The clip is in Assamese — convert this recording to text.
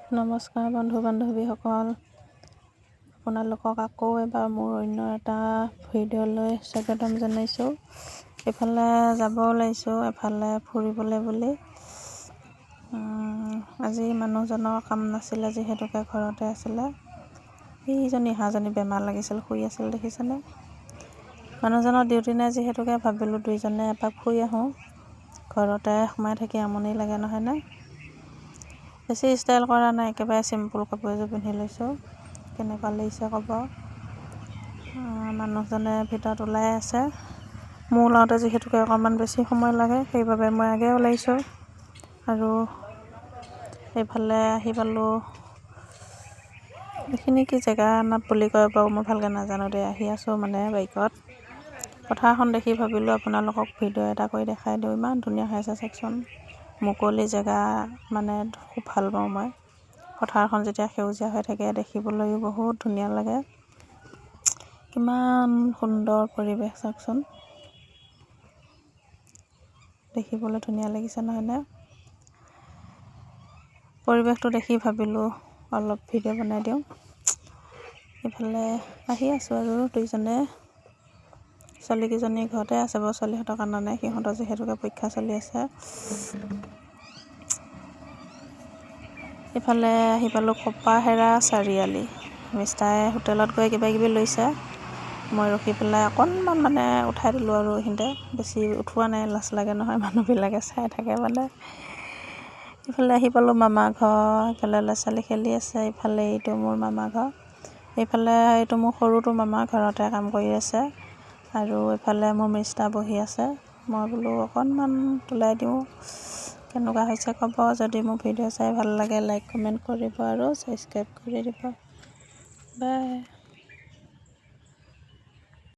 নমস্কাৰ বন্ধু বান্ধৱীসকল, আপোনালোকক আকৌ এবাৰ মোৰ অন্য এটা ভিডিঅ'লৈ স্বাগতম জনাইছোঁ। এইফালে যাব ওলাইছোঁ, এফালে ফুৰিবলৈ বুলি। আজি মানুহজনৰ কাম নাছিলে, যিহেতুকে ঘৰতে আছিলে। এইজনী হাঁহজনী বেমাৰ লাগিছিল, শুই আছিল দেখিছেনে। মানুহজনৰ ডিউটি নাই যিহেতুকে ভাবিলোঁ দুইজনে এপাক ফুৰি আহোঁ। ঘৰতে সোমাই থাকি আমনি লাগে নহয়নে। বেছি ষ্টাইল কৰা নাই, একেবাৰে চিম্পুল কাপোৰ এযোৰ পিন্ধি লৈছোঁ। কেনেকুৱা লাগিছে ক'ব। মানুহজনে ভিতৰত ওলাই আছে। মোৰ ওলাওঁতে যিহেতুকে অকণমান বেছি সময় লাগে, সেইবাবে মই আগে ওলাইছোঁ। আৰু এইফালে আহি পালোঁ। এইখিনি কি জেগা নাম বুলি কয় বাৰু মই ভালকৈ নাজানো দেই। আহি আছোঁ মানে বাইকত। পথাৰখন দেখি ভাবিলোঁ আপোনালোকক ভিডিঅ' এটা কৰি দেখাই দিওঁ। ইমান ধুনীয়া হৈ আছে চাওকচোন। মুকলি জেগা মানে খুব ভাল পাওঁ মই। পথাৰখন যেতিয়া সেউজীয়া হৈ থাকে দেখিবলৈও বহুত ধুনীয়া লাগে। কিমান সুন্দৰ পৰিৱেশ চাওকচোন। দেখিবলৈ ধুনীয়া লাগিছে নহয়নে। পৰিৱেশটো দেখি ভাবিলোঁ অলপ ভিডিঅ' বনাই দিওঁ। এইফালে আহি আছোঁ আৰু দুইজনে। ছোৱালীকেইজনী ঘৰতে আছে বাৰু, ছোৱালীহঁতৰ কান্দা নাই, সিহঁতৰ যিহেতুকে পৰীক্ষা চলি আছে। এইফালে আহি পালোঁ কপাহেৰা চাৰিআলি। মিষ্টাৰে হোটেলত গৈ কিবাকিবি লৈছে। মই ৰখি পেলাই অকণমান মানে উঠাই দিলোঁ আৰু এইখিনিতে। বেছি উঠোৱা নাই, লাজ লাগে নহয়, মানুহবিলাকে চাই থাকে মানে। ইফালে আহি পালোঁ মামা ঘৰ। ইফালে ল'ৰা ছোৱালী খেলি আছে। ইফালে এইটো মোৰ মামা ঘৰ। এইফালে এইটো মোৰ সৰুটো মামা ঘৰতে কাম কৰি আছে। আৰু এইফালে মোৰ মিষ্টাৰ বহি আছে। মই বোলো অকণমান ওলাই দিওঁ, কেনেকুৱা হৈছে ক'ব। যদি মোৰ ভিডিঅ' চাই ভাল লাগে লাইক কমেণ্ট কৰিব আৰু ছাবস্ক্ৰাইব কৰি দিব। বাই।